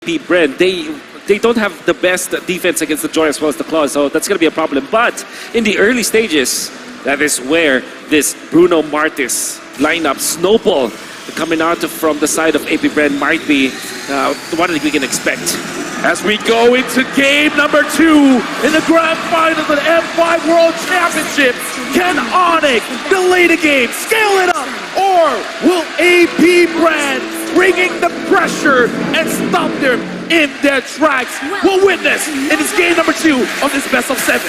BREN, they don't have the best defense against the Joy as well as the Claws, so that's going to be a problem. But in the early stages, that is where this Bruno Martis lineup snowball coming out from the side of BREN might be the one that we can expect. As we go into game number 2 in the grand final of the M5 World Championship, can ONIC delay the game, scale it up, or will BREN bringing the pressure and stop them in their tracks? We'll witness in this game number 2 of this best of 7.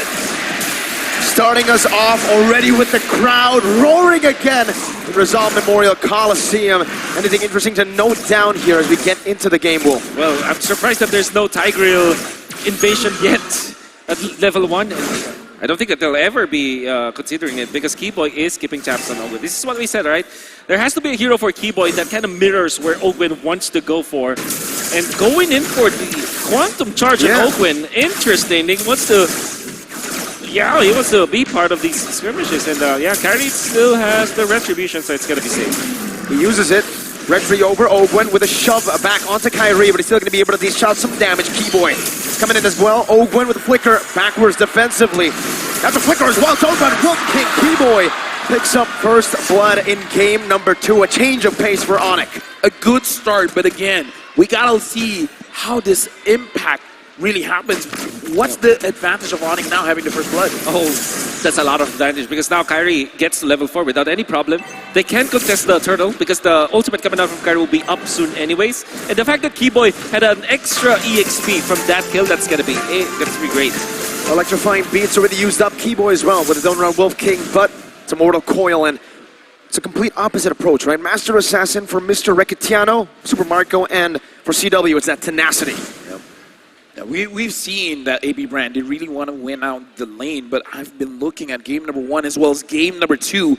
Starting us off already with the crowd roaring again in Rizal Memorial Coliseum. Anything interesting to note down here as we get into the game, Wolf? Well, I'm surprised that there's no Tigreal invasion yet at level 1. I don't think that they'll ever be considering it because Keyboy is keeping tabs on Ogwen. This is what we said, right? There has to be a hero for Keyboy that kind of mirrors where Ogwen wants to go for. And going in for the Quantum Charge on Ogwen, interesting. He wants to... Yeah, he wants to be part of these skirmishes, and yeah, Kyrie still has the Retribution, so it's gonna be safe. He uses it. Retri over Ogwen with a shove back onto Kyrie, but he's still gonna be able to dish out some damage. Keyboy is coming in as well. Ogwen with a flicker backwards defensively. That's a flicker as well. Ogwen, Wolf King. Keyboy picks up first blood in game number 2. A change of pace for ONIC. A good start, but again, we gotta see how this impact really happens. What's the advantage of ONIC now having the first blood? Oh, that's a lot of advantage because now Kyrie gets to level 4 without any problem. They can contest the turtle because the ultimate coming out from Kyrie will be up soon anyways. And the fact that Keyboy had an extra EXP from that kill, that's gonna be great. Electrifying beats already used up. Keyboy as well with his own round Wolf King, but it's a Mortal Coil, and it's a complete opposite approach, right? Master Assassin for Mr. Recetiano, Super Marco, and for CW, it's that tenacity. Yeah, we've seen that BREN, they really want to win out the lane, but I've been looking at game number 1 as well as game number 2.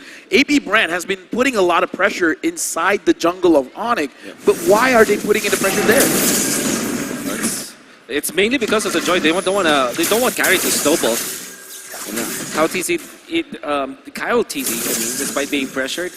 BREN has been putting a lot of pressure inside the jungle of ONIC, but why are they putting in the pressure there? It's mainly because of the Joy. They don't want Kyrie to snowball. Kyle TZ, despite being pressured,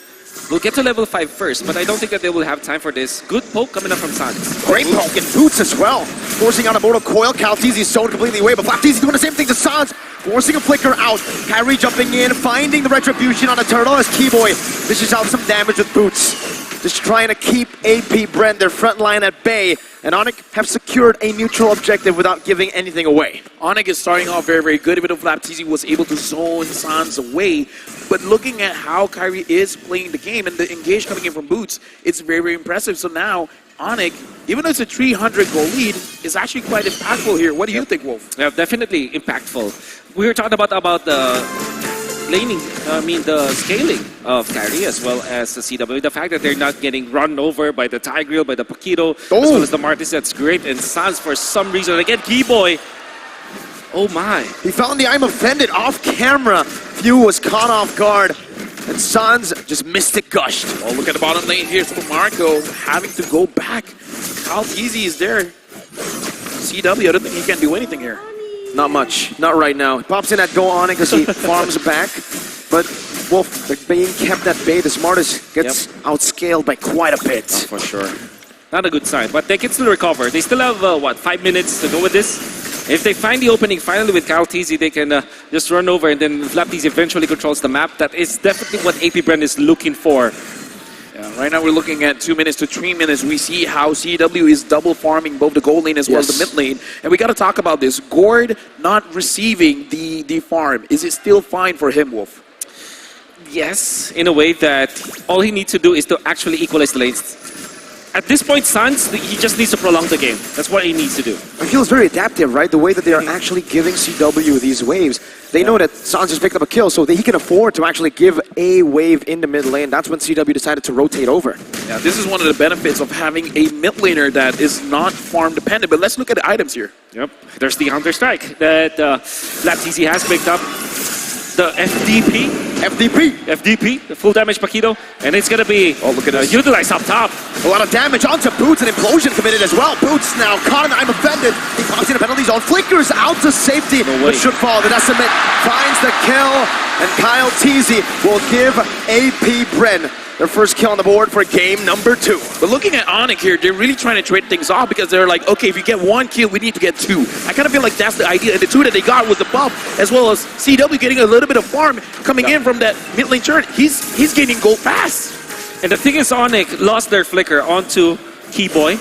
will get to level 5 first, but I don't think that they will have time for this. Good poke coming up from Sans. Great poke and Boots as well. Forcing out a Mortal Coil. Calteezy is sold completely away, but Flapteezy doing the same thing to Sans. Forcing a flicker out. Kyrie jumping in, finding the Retribution on a turtle as Keyboy dishes out some damage with Boots. Just trying to keep BREN, their front line, at bay. And ONIC have secured a neutral objective without giving anything away. ONIC is starting off very, very good, even though Flapteezy was able to zone Sans away. But looking at how Kyrie is playing the game and the engage coming in from Boots, it's very, very impressive. So now, ONIC, even though it's a 300 goal lead, is actually quite impactful here. What do you think, Wolf? Yeah, definitely impactful. We were talking about the laning, the scaling of Kyrie as well as the CW. The fact that they're not getting run over by the Tigreal, by the Paquito, as well as the Martis, that's great. And Sans, for some reason, again, Keyboy. Oh my. He found the I'm offended off camera. Few was caught off guard. And Sans just mystic gushed. Oh, look at the bottom lane here. So Marco having to go back. Calteezy is there. CW, I don't think he can do anything here. Not much. Not right now. He pops in at Go ONIC because he farms back. But Wolf, they're being kept at bay. The Smartest gets outscaled by quite a bit. For sure. Not a good sign, but they can still recover. They still have, what, 5 minutes to go with this? If they find the opening finally with Calteezy, they can just run over, and then Flapteezy eventually controls the map. That is definitely what BREN is looking for. Yeah, right now we're looking at 2 minutes to 3 minutes. We see how CW is double farming both the gold lane as well as the mid lane. And we got to talk about this. Gord not receiving the farm. Is it still fine for him, Wolf? Yes, in a way that all he needs to do is to actually equalize the lanes. At this point, Sans, he just needs to prolong the game. That's what he needs to do. It feels very adaptive, right? The way that they are actually giving CW these waves. They know that Sans just picked up a kill, so he can afford to actually give a wave in the mid lane. That's when CW decided to rotate over. Yeah, this is one of the benefits of having a mid laner that is not farm dependent. But let's look at the items here. Yep, there's the Counter Strike that Flapteezy has picked up. The FDP, the full damage Paquito, and it's gonna be utilized up top. A lot of damage onto Boots, and Implosion committed as well. Boots now caught in the I'm offended. He pops in the penalty zone, flickers out to safety, but should fall. The Decimate finds the kill, and Kyle TZ will give BREN their first kill on the board for game number 2. But looking at ONIC here, they're really trying to trade things off because they're like, okay, if you get 1 kill, we need to get 2. I kind of feel like that's the idea. And the 2 that they got was the buff, as well as CW getting a little bit of farm coming in from that mid lane turret. He's gaining gold fast. And the thing is, ONIC lost their flicker onto Keyboy.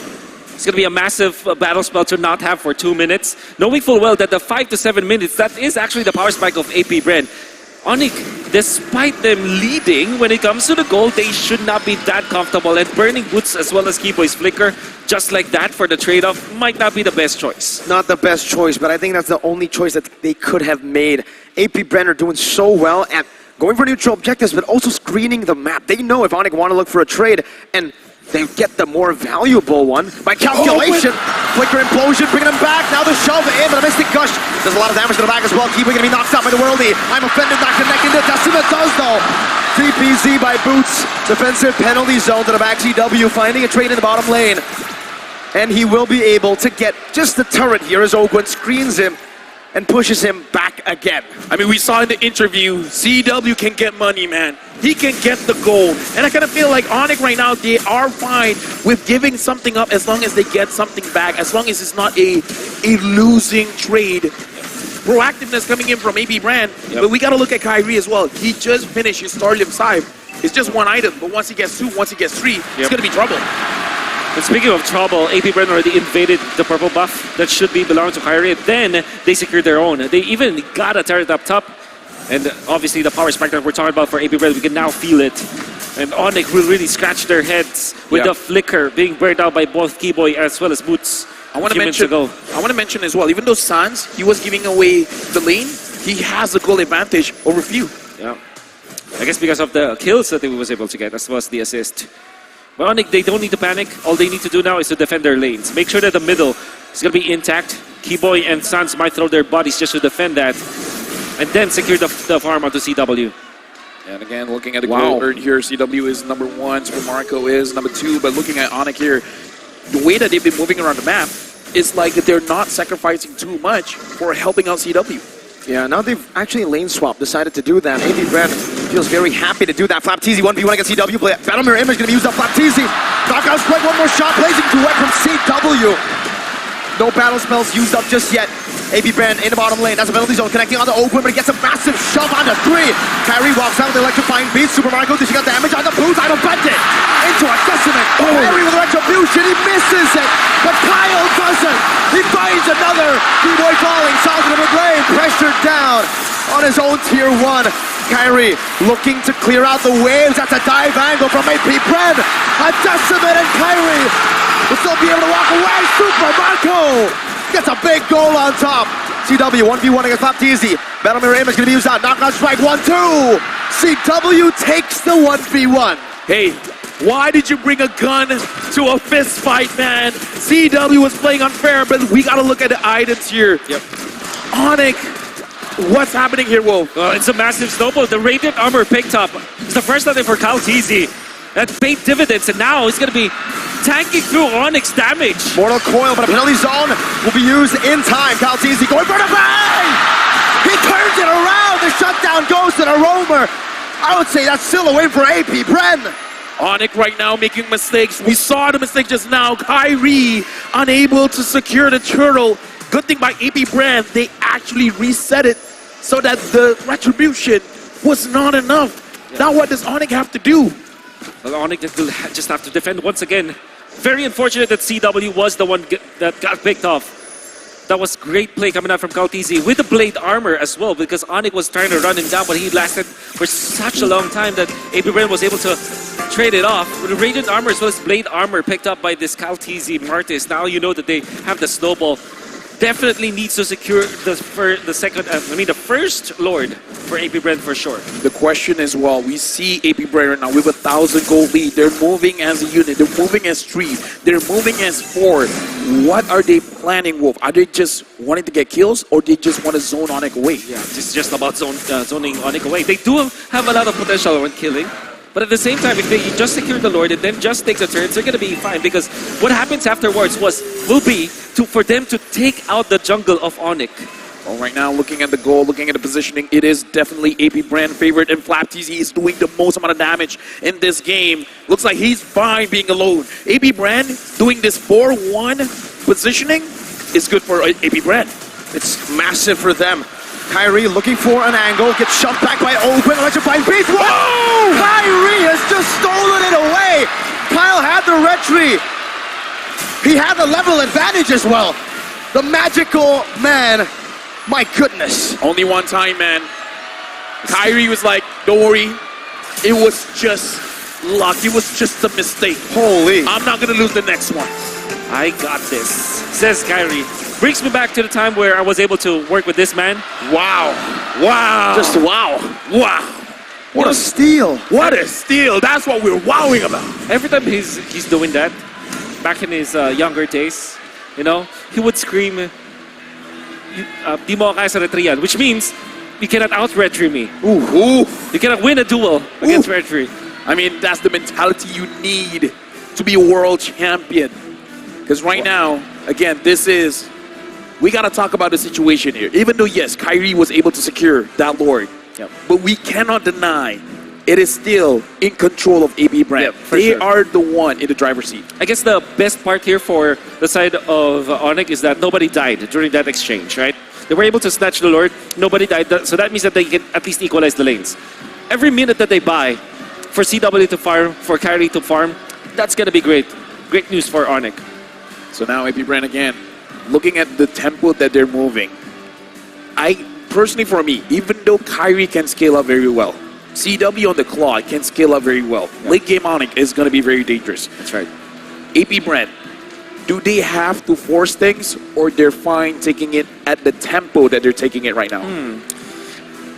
It's going to be a massive battle spell to not have for 2 minutes, knowing full well that the 5 to 7 minutes, that is actually the power spike of AP BREN. ONIC, despite them leading when it comes to the goal, they should not be that comfortable. And burning boots as well as Keyboy's flicker, just like that for the trade-off, might not be the best choice. Not the best choice, but I think that's the only choice that they could have made. AP BREN are doing so well at going for neutral objectives, but also screening the map. They know if ONIC want to look for a trade, and they get the more valuable one by calculation. Flicker implosion, bringing him back. Now the shove in, but a Mystic Gush does a lot of damage to the back as well. Keyboy gonna be knocked out by the Worldly. I'm offended, not connecting to Decimate does though. TPZ by Boots. Defensive penalty zone to the back. CW finding a trade in the bottom lane. And he will be able to get just the turret here as Ogwen screens him and pushes him back again. I mean, we saw in the interview, CW can get money, man. He can get the gold. And I kind of feel like ONIC right now, they are fine with giving something up as long as they get something back, as long as it's not a losing trade. Proactiveness coming in from AP BREN, but we got to look at Kyrie as well. He just finished his Starlight 5. It's just 1 item, but once he gets 2, once he gets 3, it's going to be trouble. And speaking of trouble, AP BREN already invaded the purple buff that should be belonging to Kyrie. Then they secured their own. They even got a turret up top. And obviously the power spike that we're talking about for AP BREN, we can now feel it. And ONIC will really scratch their heads with the flicker being burned out by both Keyboy as well as Boots. I want to mention as well, even though Sans, he was giving away the lane, he has a goal advantage over few. Yeah. I guess because of the kills that he was able to get, as well as the assist. But ONIC, they don't need to panic. All they need to do now is to defend their lanes. Make sure that the middle is going to be intact. Keyboy and Sans might throw their bodies just to defend that. And then secure the farm onto CW. And again, looking at the goal earned here, CW is number 1, Super Marco is number 2. But looking at ONIC here, the way that they've been moving around the map is like that they're not sacrificing too much for helping out CW. Yeah, now they've actually lane swap, decided to do that. AP BREN feels very happy to do that. Flapteezy 1v1 against CW. Battle Mirror Image going to be used on Flapteezy. Knockout strike, 1 more shot, blazing duet from CW. No battle spells used up just yet. AP BREN in the bottom lane. That's a penalty zone connecting onto Ogwen, but he gets a massive shove onto 3. Kyrie walks out with the electrifying beat. Super Marco dishing out damage on the boots. I don't bet it. Into a Decimate. Kyrie with retribution. He misses it, but Kyle doesn't. He finds another. Keyboy falling. Solid in the lane. Pressured down on his own tier 1. Kyrie looking to clear out the waves. That's a dive angle from AP BREN. A Decimate and Kyrie will still be able to walk away. Super Marco gets a big goal on top. CW 1v1 against Flapteezy. Battle Mirror Image going to be used out. Knockout strike 1-2. CW takes the 1v1. Hey, why did you bring a gun to a fist fight, man? CW was playing unfair, but we got to look at the items here. Yep. ONIC, what's happening here, Wolf? It's a massive snowball. The Radiant Armor picked up. It's the first time for Kalteezy. That paid dividends, and now he's going to be tanking through ONIC's damage. Mortal Coil, but a penalty zone will be used in time. Kalteezy going for the bang! He turns it around. The shutdown goes to the roamer. I would say that's still a win for AP BREN. ONIC right now making mistakes. We saw the mistake just now. Kyrie unable to secure the turtle. Good thing by AP BREN, they actually reset it so that the retribution was not enough. Now what does ONIC have to do? Well, ONIC will just have to defend once again. Very unfortunate that CW was the one that got picked off. That was great play coming out from Kalteezy with the Blade Armor as well, because ONIC was trying to run him down, but he lasted for such a long time that AP BREN was able to trade it off. With the Radiant Armor as well as Blade Armor picked up by this Kalteezy Martis. Now you know that they have the Snowball. Definitely needs to secure the first Lord for AP BREN for sure. The question is, well, we see AP BREN right now with 1,000 gold lead. They're moving as a unit. They're moving as 3. They're moving as 4. What are they planning, Wolf? Are they just wanting to get kills, or they just want to zone ONIC away? Yeah, it's just about zoning ONIC away. They do have a lot of potential when killing. But at the same time, if they just secure the Lord and then just take the turns, they're going to be fine. Because what happens afterwards will be for them to take out the jungle of ONIC. Well, right now, looking at the goal, looking at the positioning, it is definitely AP BREN favorite, and FlapTZ is doing the most amount of damage in this game. Looks like he's fine being alone. AP BREN doing this 4-1 positioning is good for AP BREN. It's massive for them. Kyrie looking for an angle, gets shoved back by Open, electrifying beast. Whoa! Kyrie has just stolen it away. Kyle had the retry. He had the level advantage as well. The magical man. My goodness. Only one time, man. Kyrie was like, don't worry. It was just luck. It was just a mistake. Holy. I'm not going to lose the next one. I got this, says Kyrie. Brings me back to the time where I was able to work with this man. Wow. Wow. Just wow. Wow. What a steal. What a steal. That's what we're wowing about. Every time he's doing that, back in his younger days, you know, he would scream, "Di mo kaya sa retrian," which means you cannot out-retry me. Ooh. You cannot win a duel against retry. I mean, that's the mentality you need to be a world champion. Because right now, again, we got to talk about the situation here. Even though, yes, Kyrie was able to secure that Lord, but we cannot deny it is still in control of AB BREN. They are the one in the driver's seat. I guess the best part here for the side of ONIC is that nobody died during that exchange, right? They were able to snatch the Lord, nobody died, so that means that they can at least equalize the lanes. Every minute that they buy for CW to farm, for Kyrie to farm, that's going to be great. Great news for ONIC. So now AB BREN again, looking at the tempo that they're moving. Personally for me, even though Kyrie can scale up very well, CW on the claw can scale up very well. Late game ONIC is going to be very dangerous. That's right. AP BREN, do they have to force things, or they're fine taking it at the tempo that they're taking it right now?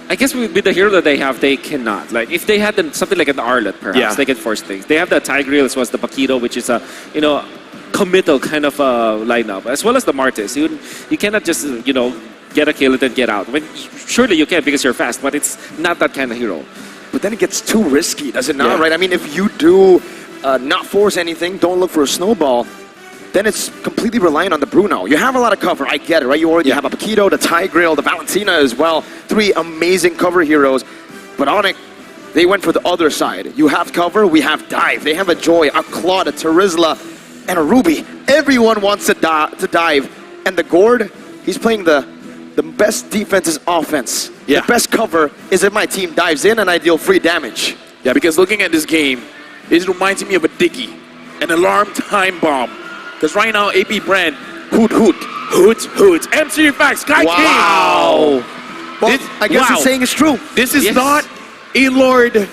I guess with the hero that they have, they cannot. Like if they had something like an Arlet, perhaps they can force things. They have the Tigreal as well as the Paquito, which is a committal kind of lineup, as well as the Martis. You cannot just get a kill and then get out. Surely you can because you're fast, but it's not that kind of hero. But then it gets too risky, does it not? Yeah. Right? I mean, if you do not force anything, don't look for a snowball, then it's completely reliant on the Bruno. You have a lot of cover, I get it, right? You already have a Paquito, the Tigreal, the Valentina as well. 3 amazing cover heroes. But ONIC, they went for the other side. You have cover, we have dive. They have a Joy, a Claude, a Terizla, and a Ruby. Everyone wants to dive. And the Gord, he's playing the best defense is offense. The best cover is if my team dives in and I deal free damage. Yeah, because looking at this game, it reminds me of a Diggy, an alarm time bomb. Because right now, AP BREN, hoot. MC Facts, Sky King. Wow. Well, I guess the saying is true. This is not a Lord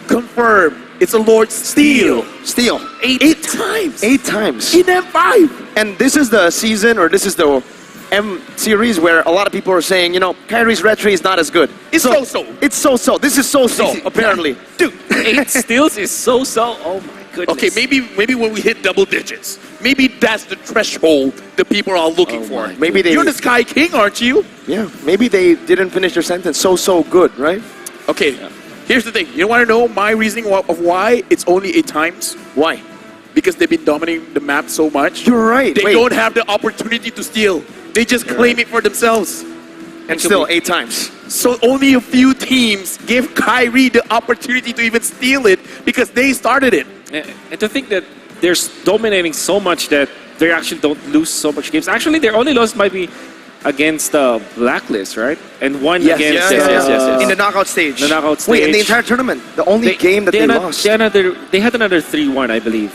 confirmed. It's a Lord steal. Steal. 8 times. 8 times. In M5. And this is the season, or this is the M series where a lot of people are saying, Kyrie's retry is not as good. It's so-so. It's so-so. This is so-so, apparently. Dude, 8 steals is so-so. Oh my goodness. okay, maybe when we hit double digits, maybe that's the threshold the people are looking for. Maybe You're the Sky King, aren't you? Yeah, maybe they didn't finish their sentence so good, right? Okay, here's the thing. You want to know my reasoning of why it's only 8 times? Why? Because they've been dominating the map so much. You're right. They don't have the opportunity to steal. They just claim it for themselves. And still 8 times. So only a few teams give Kyrie the opportunity to even steal it because they started it. And to think that they're dominating so much that they actually don't lose so much games. Actually, their only loss might be against Blacklist, right? And one against... Yes. In the knockout stage. The knockout stage. Wait, in the entire tournament, the only game that they lost. They had another 3-1, I believe.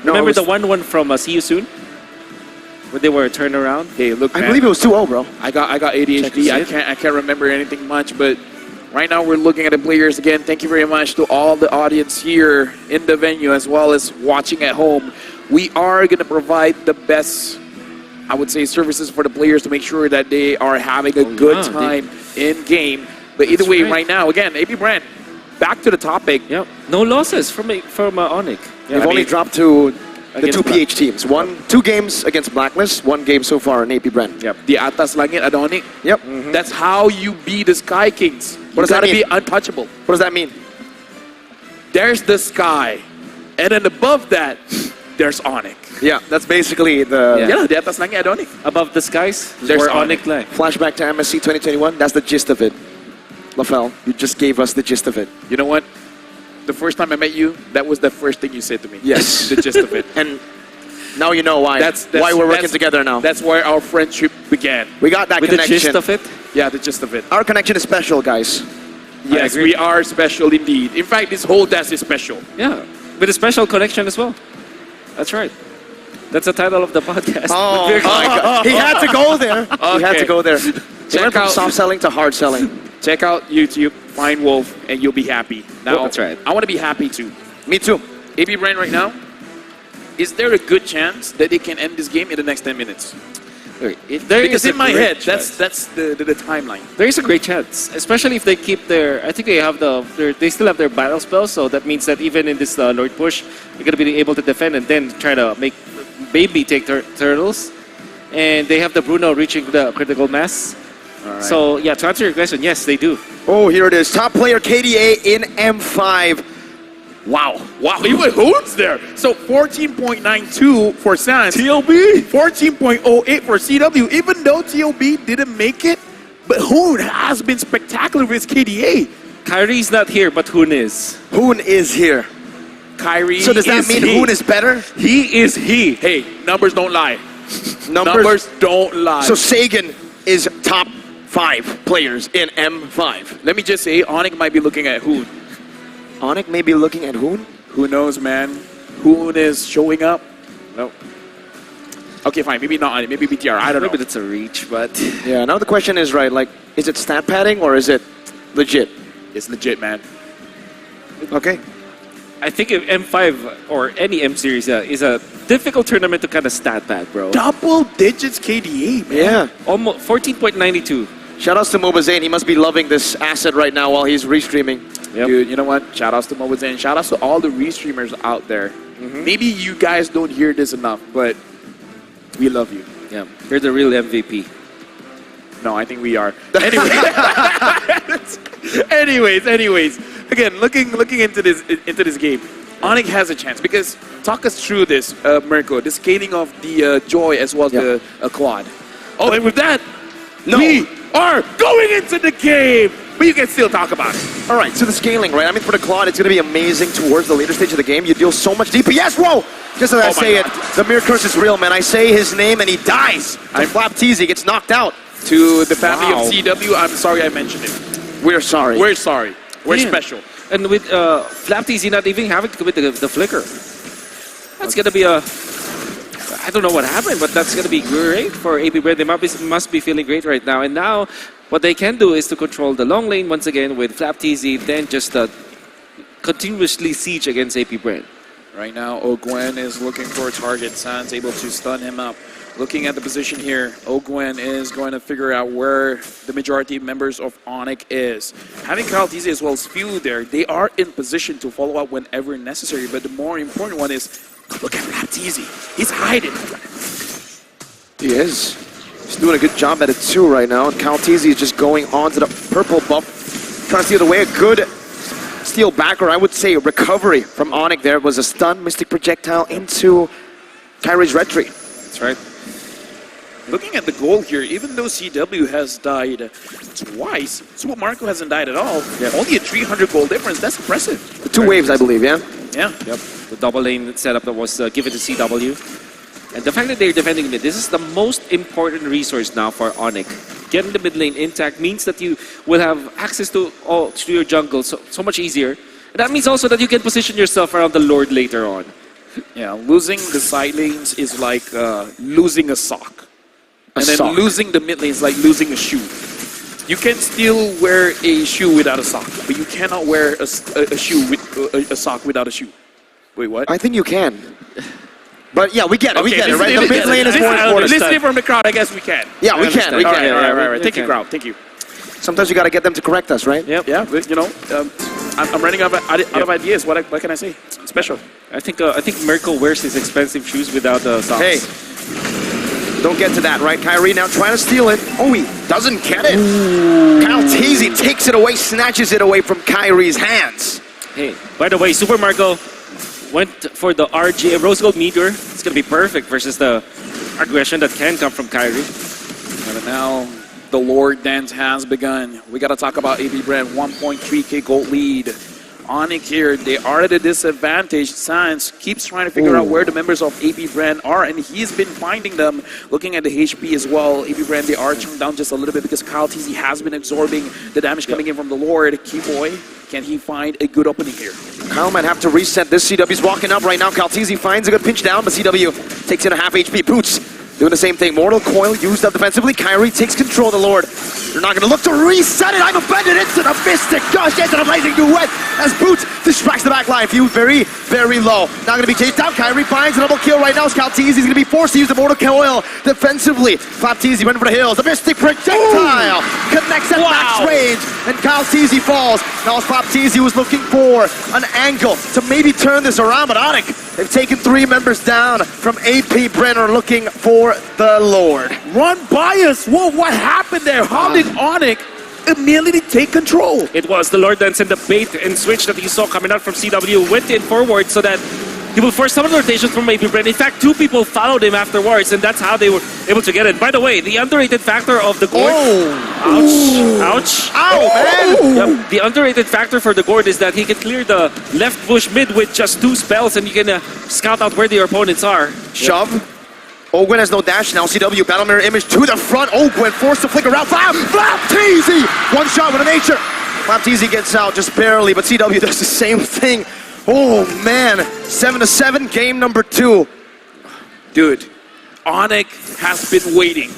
Remember the 1-1 from See You Soon? Where they were turned around? Hey, look, I believe it was 2-0, bro. I got ADHD. I can't remember anything much, but right now we're looking at the players again. Thank you very much to all the audience here in the venue as well as watching at home. We are going to provide the best, I would say, services for the players to make sure that they are having a good time in game. But either way, right now, again, AP BREN, back to the topic. Yep. No losses from ONIC. They've only dropped to the 2 PH teams. 2 games against Blacklist, 1 game so far in AP BREN. Yep. The Atas Langit Adonic. Yep. That's how you beat the Sky Kings. What does that mean? You gotta be untouchable. What does that mean? There's the sky. And then above that, there's ONIC. Yeah, that's basically the Yeah, di atas langit ada ONIC. Above the skies, There's where ONIC. ONIC lie. flashback to MSC 2021. That's the gist of it. LaFell, you just gave us the gist of it. You know what? The first time I met you, that was the first thing you said to me. Yes. The gist of it. And now you know why. That's why we're working that's- together now. That's where our friendship began. We got that With the connection. gist of it, Yeah, the gist of it. Our connection is special, guys. Yes, agree. we are special indeed. In fact, this whole desk is special. yeah, with a special connection as well. That's right. That's the title of the podcast. Oh Very- my God. He had to go there. He had to Okay. go there. He went from out- soft selling to hard selling. Check out YouTube, find Wolf, and you'll be happy. Now, That's right. I want to be happy too. Me too. AB BREN right now, is there a good chance that they can end this game in the next 10 minutes? There Because is a in my great head, chance. that's the timeline. There is a great chance, especially if they keep their. I think they have they still have their battle spells, so that means that even in this Lord push, they're gonna be able to defend and then try to make maybe take turtles, and they have the Bruno reaching the critical mass. Alright. So yeah, to answer your question, yes, they do. Oh, here it is. Top player KDA in M5. Wow. Wow, even Hoon's there. So 14.92 for Sans. TLB. 14.08 for CW. Even though TLB didn't make it, but Hoon has been spectacular with his KDA. Kyrie's not here, but Hoon is. Hoon is here. Kyrie. So does that is mean he. Hoon is better? He is he. Hey, numbers don't lie. Numbers. don't lie. So Sagan is top 5 players in M5. let me just say, ONIC might be looking at Hoon. ONIC may be looking at Hoon. Who knows, man? Hoon is showing up. No. Okay, fine. Maybe not ONIC. Maybe BTR. I don't know. Maybe that's a reach, but Yeah, now the question is, right, like, is it stat padding or is it legit? It's legit, man. Okay. I think if M5 or any M series is a difficult tournament to kind of stat pad, bro. Double digits KDA, man. Yeah. Almost 14.92. Shoutouts to Mobazane. He must be loving this asset right now while he's restreaming. Yep. Dude, you know what? Shout outs to Mobazane. Shout outs to all the restreamers out there. Maybe you guys don't hear this enough, but we love you. Yeah, you're the real MVP. No, I think we are. Anyways. Again, looking into this game, ONIC has a chance because talk us through this, Mirko. The scaling of the Joy as well as the Quad. Oh, and with that, we are going into the game. But you can still talk about it. All right, so the scaling, right? I mean, for the Claude, it's going to be amazing towards the later stage of the game. You deal so much deeper. Yes, whoa! Just as I Oh my say it, God. the mirror curse is real, man. I say his name and he dies. I'm Flap Teasy, gets knocked out. To the family Wow. of CW, I'm sorry I mentioned it. We're sorry. We're sorry. We're Damn. special. And with Flap TZ not even having to commit the flicker. That's going to be a... I don't know what happened, but that's going to be great for AB BREN. They must be feeling great right now. And now, what they can do is to control the long lane once again with Flap TZ, then just continuously siege against AB BREN. Right now, Ogwen is looking for a target. San's able to stun him up. Looking at the position here, Ogwen is going to figure out where the majority of members of ONIC is. Having Kyle TZ as well as Few there, they are in position to follow up whenever necessary. But the more important one is, look at Flap TZ. He's hiding. He is. He's doing a good job at it too right now. And Caltese is just going on to the purple buff, trying to steal it away. A good steal back, or I would say recovery from ONIC there. Was a stun Mystic Projectile into Kyrie's retreat. That's right. Looking at the goal here, even though CW has died twice, Super Marco hasn't died at all. Only a 300 goal difference. That's impressive. The 2 waves, I believe, yeah? Yeah. Yep. The double lane setup that was given to CW. And the fact that they're defending mid, this is the most important resource now for ONIC. Getting the mid lane intact means that you will have access to your jungle so much easier. And that means also that you can position yourself around the Lord later on. Yeah, losing the side lanes is like losing a sock. And then sock. losing the mid lane is like losing a shoe. You can still wear a shoe without a sock, but you cannot wear a shoe with a sock without a shoe. Wait, what? I think you can. But yeah, we get it. We get it, listen- right? The listen- mid lane is listen- more important. Listening from the crowd, I guess we can. Yeah, we can. We understand. can. Yeah, Right. we Thank you, can. crowd. Thank you. Sometimes you got to get them to correct us, right? Yep. Yeah, but, you know, I'm running out of ideas. What can I say? Special. I think Mirko wears his expensive shoes without the socks. Hey, don't get to that, right? Kyrie now trying to steal it. Oh, he doesn't get it. Caltese takes it away, snatches it away from Kyrie's hands. Hey, by the way, Super Marco, went for the RG Rose Gold Meteor. It's going to be perfect versus the aggression that can come from Kyrie. And now the Lord Dance has begun. We got to talk about AB BREN, 1.3k gold lead. ONIC here, they are at a disadvantage. Sans keeps trying to figure out where the members of AB BREN are, and he's been finding them. Looking at the HP as well, AB BREN, they are turned down just a little bit because Kyle TZ has been absorbing the damage coming in from the Lord. Keyboy, can he find a good opening here? Kyle might have to reset this. CW's walking up right now. Caltese finds a good pinch down, but CW takes in a half HP. Boots doing the same thing. Mortal Coil used up defensively. Kyrie takes control of the Lord. They're not going to look to reset it. I'm offended. Instant a Mystic Gush into the blazing duet as Boots distracts the back line. Few very, very low. Not going to be chased down. Kyrie finds a double kill right now. Caltese is going to be forced to use the Mortal Coil defensively. Flaptese went for the hills. The Mystic Projectile connects at max range, and Caltese falls. Now Flaptese was looking for an angle to maybe turn this around, but ONIC, they've taken 3 members down from AP BREN, looking for the Lord. Run bias. Whoa, what happened there? How did ONIC immediately take control? It was the Lord Dance and the bait and switch that you saw coming out from CW went in forward so that he will force some of the rotations from AP BREN. In fact, 2 people followed him afterwards, and that's how they were able to get it. By the way, the underrated factor of the Gord... Ouch. Ow, man! Yep. The underrated factor for the Gord is that he can clear the left bush mid with just 2 spells, and you can scout out where your opponents are. Shove. Ogwen has no dash now. CW battle mirror image to the front. Ogwen forced to flicker out. Flaptese! One shot with a nature. Flaptese gets out just barely, but CW does the same thing. Oh man, 7-7, game number 2. Dude, ONIC has been waiting.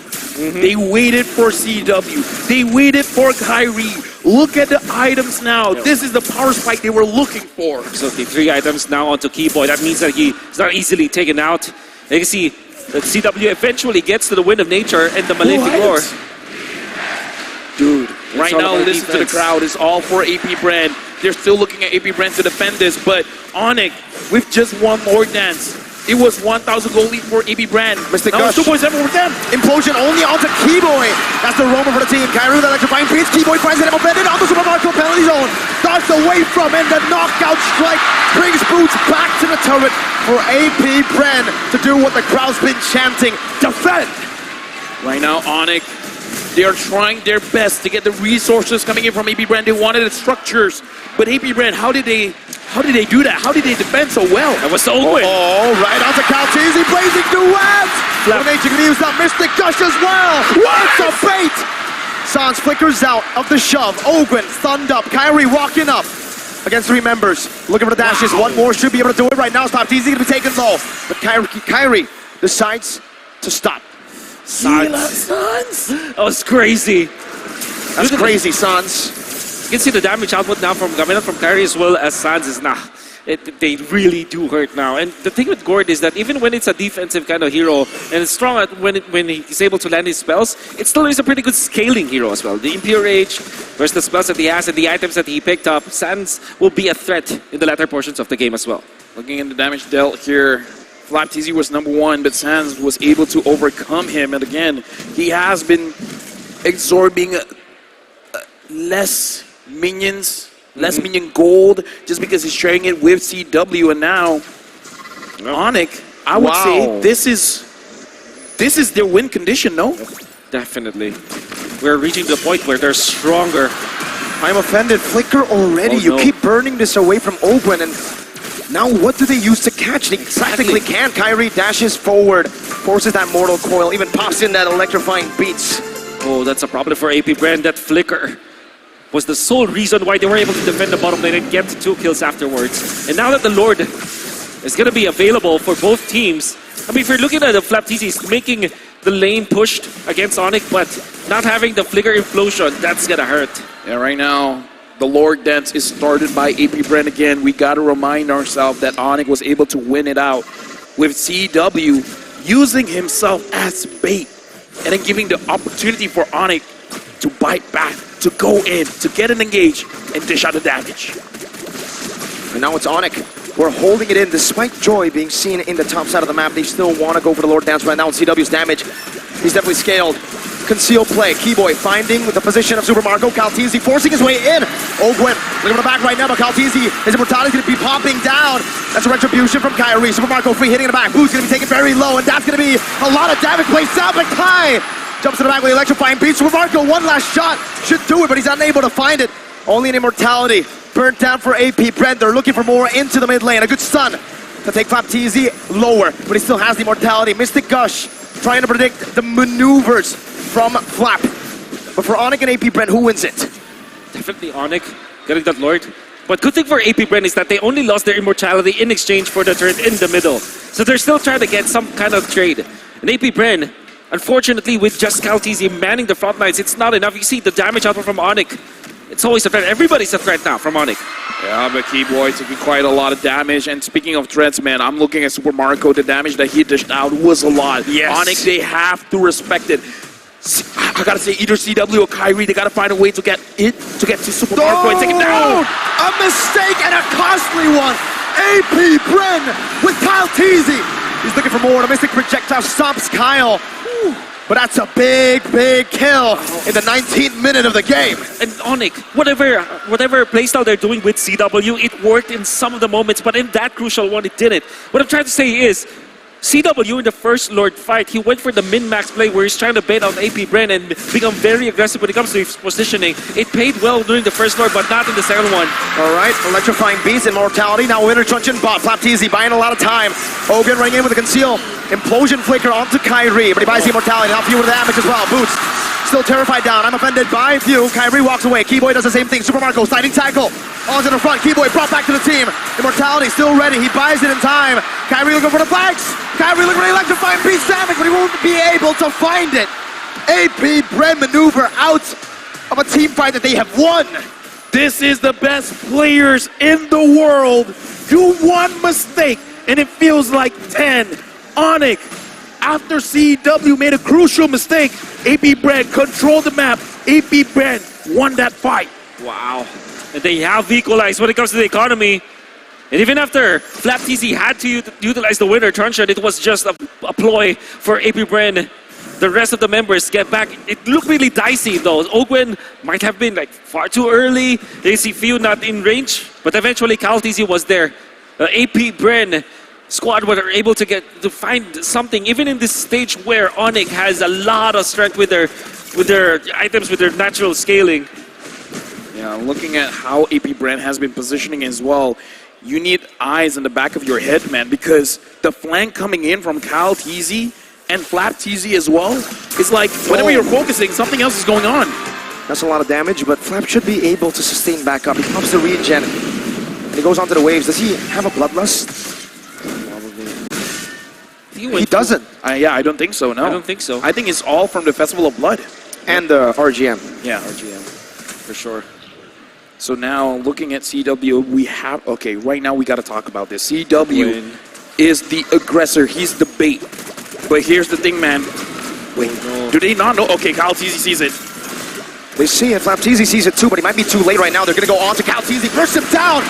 They waited for CW. They waited for Kyrie. Look at the items now. This is the power spike they were looking for. So the 3 items now onto Keyboy. That means that he's not easily taken out. You can see that CW eventually gets to the Wind of Nature and the Malefic Lore. Dude, right all now about listen to the defense. crowd. It's all for AP BREN. They're still looking at AP BREN to defend this, but ONIC, with just one more dance, it was 1,000 gold lead for AP BREN. Mystic Now Gush. it's 2.7 with them. Implosion only onto Keyboy. That's the roamer for the team. Kyrie with electrifying beats. Keyboy finds it offended onto Super Marco penalty zone. Dodged away from, and the knockout strike brings Boots back to the turret for AP BREN to do what the crowd's been chanting. Defend! Right now, ONIC, they are trying their best to get the resources coming in from AP BREN. They wanted the structures, but AP BREN, how did they do that? How did they defend so well? That was so quick. Oh, right onto Caltese, blazing duet! Nature can use that Mystic Gush as well! What a bait! Sans flickers out of the shove. Ogwen, thumbed up. Kyrie walking up against 3 members. Looking for the dashes. One more should be able to do it right now. Flaptese going to be taken low. But Kyrie decides to stop. Sans. That was crazy. That's crazy, Sans. You can see the damage output now from coming out from Kyrie as well as Sans is now. They really do hurt now. And the thing with Gord is that even when it's a defensive kind of hero and it's strong at when he's able to land his spells, it still is a pretty good scaling hero as well. The Impure Age versus the spells that he has and the items that he picked up, Sans will be a threat in the latter portions of the game as well. Looking at the damage dealt here, Flaptese was number 1, but Sans was able to overcome him. And again, he has been absorbing less minions, less minion gold, just because he's sharing it with CW. And now, ONIC, I would say this is their win condition, no? Definitely. We're reaching the point where they're stronger. I'm offended. Flicker already. You keep burning this away from Ogwen, and now what do they use to catch? They practically can't. Kyrie dashes forward, forces that Mortal Coil, even pops in that electrifying beats. Oh, that's a problem for AP BREN. That flicker was the sole reason why they were able to defend the bottom lane and get 2 kills afterwards. And now that the Lord is going to be available for both teams, I mean, if you're looking at the Flaptese, he's making the lane pushed against ONIC, but not having the flicker implosion, that's going to hurt. Yeah, right now, the Lord Dance is started by AP BREN again. We got to remind ourselves that ONIC was able to win it out with CW using himself as bait and then giving the opportunity for ONIC to bite back, to go in, to get an engage, and dish out the damage. And now it's ONIC. We're holding it in despite Joy being seen in the top side of the map. They still want to go for the Lord Dance right now. And CW's damage, he's definitely scaled. conceal play. Keyboy finding the position of Super Marco. Caltizi forcing his way in. Ogwen looking on the back right now, but Caltizi, his immortality is going to be popping down. That's a retribution from Kyrie. Super Marco free hitting in the back. Boots going to be taken very low, and that's going to be a lot of damage placed down, but Kai jumps in the back with the electrifying beat. Super Marco, one last shot. Should do it, but he's unable to find it. Only an immortality. Burnt down for AP BREN. They're looking for more into the mid lane. A good stun to take Flaptizi lower, but he still has the immortality. Mystic Gush trying to predict the maneuvers from Flap. But for ONIC and AP BREN, who wins it? Definitely ONIC getting that Lord. But good thing for AP BREN is that they only lost their immortality in exchange for the turret in the middle. So they're still trying to get some kind of trade. And AP BREN, unfortunately, with just Caltizi manning the front lines, it's not enough. You see the damage output from ONIC. It's always a threat. Everybody's a threat now from ONIC. Yeah, but Keyboy taking quite a lot of damage. And speaking of threats, man, I'm looking at Super Marco. The damage that he dished out was a lot. Yes. ONIC, they have to respect it. I gotta say, either CW or Kyrie, they gotta find a way to get to Super Marco and take it down. A mistake and a costly one. AP BREN with Kyle Teasy. He's looking for more. The Mystic Projectile stops Kyle. But that's a big, big kill in the 19th minute of the game. And ONIC, whatever playstyle they're doing with CW, it worked in some of the moments, but in that crucial one, it didn't. What I'm trying to say is, CW in the first Lord fight, he went for the min-max play where he's trying to bait out AP BREN and become very aggressive when it comes to his positioning. It paid well during the first Lord, but not in the second one. All right, electrifying beast, immortality. Now winner truncheon bot. Flaptizi buying a lot of time. Ogun running in with a conceal. Implosion flicker onto Kyrie, but he buys the immortality. Now few with the damage as well. Boots still terrified down. I'm offended by few. Kyrie walks away. Keyboy does the same thing. Super Marco sliding tackle. Onto the front. Keyboy brought back to the team. Immortality still ready. He buys it in time. Kyrie looking for the flags. Kyrie looking for the electrifying beast damage, but he won't be able to find it. AP BREN maneuver out of a team fight that they have won. This is the best players in the world. Do one mistake, and it feels like 10. ONIC, after CW made a crucial mistake, AP BREN controlled the map. AP BREN won that fight. Wow. And they have equalized when it comes to the economy. And even after Flaptizi had to utilize the winner truncheon, it was just a ploy for AP BREN. The rest of the members get back. It looked really dicey though. Ogwen might have been like far too early. They see few not in range, but eventually Caltizi was there. AP BREN squad were able to find something, even in this stage where ONIC has a lot of strength with their items, with their natural scaling. Yeah, looking at how AP BREN has been positioning as well, you need eyes in the back of your head, man, because the flank coming in from Caltizi and Flaptizi as well, it's like whenever you're focusing, something else is going on. That's a lot of damage, but Flap should be able to sustain back up. He pops the regen, and he goes onto the waves. Does he have a bloodlust? He doesn't. Yeah, I don't think so, no. I don't think so. I think it's all from the Festival of Blood. And the RGM. Yeah. RGM, for sure. So now, looking at CW, we have... Okay, right now we got to talk about this. CW is the aggressor. He's the bait. But here's the thing, man. Wait, do they not know? Okay, Caltizi sees it. They see it. Flaptizi sees it too, but he might be too late right now. They're going to go on to Caltizi. Burst him down.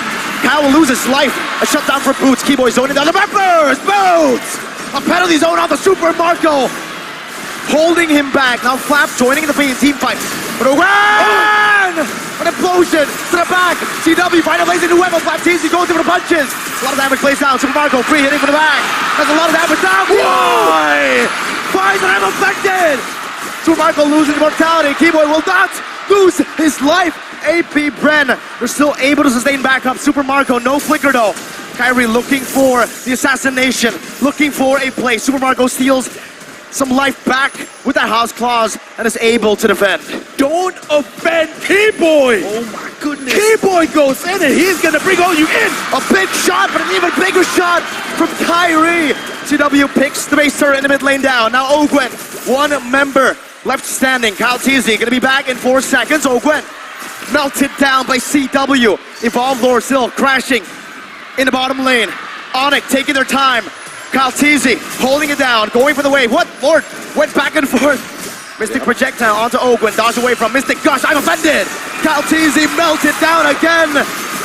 Kyle will lose his life. A shutdown for Boots. Keyboy zoning down the members. Boots! A penalty zone on the Super Marco. Holding him back. Now Flap joining the team fight. But a run! An implosion to the back. CW final lays into Webber. Flaptizi going through the punches. A lot of damage plays down. Super Marco free hitting from the back. There's a lot of damage down. Why? Finds and I'm affected. Super Marco losing immortality. Keyboy will not lose his life. AP BREN, they're still able to sustain back up. Super Marco, no flicker though. Kyrie looking for the assassination, looking for a play. Super Marco steals some life back with that house claws and is able to defend. Don't offend Keyboy! Oh my goodness. Keyboy goes in and he's gonna bring all you in! A big shot, but an even bigger shot from Kyrie. CW picks the base turret in the mid lane down. Now Ogwen, one member left standing. Caltizi gonna be back in 4 seconds. Ogwen melted down by CW. Evolve Lord still crashing in the bottom lane. ONIC taking their time. Caltizi holding it down, going for the wave. What? Lord went back and forth. Mystic projectile onto Ogwen, dodge away from Mystic Gush. I'm offended. Caltizi melted down again.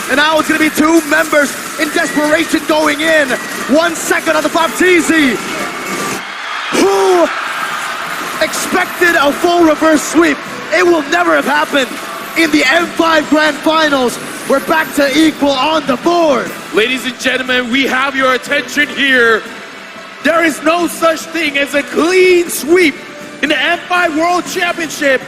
And now it's going to be 2 members in desperation going in. 1 second on the Flaptizi. Who expected a full reverse sweep. It will never have happened in the M5 Grand Finals. We're back to equal on the board. Ladies and gentlemen, we have your attention here. There is no such thing as a clean sweep in the M5 World Championship.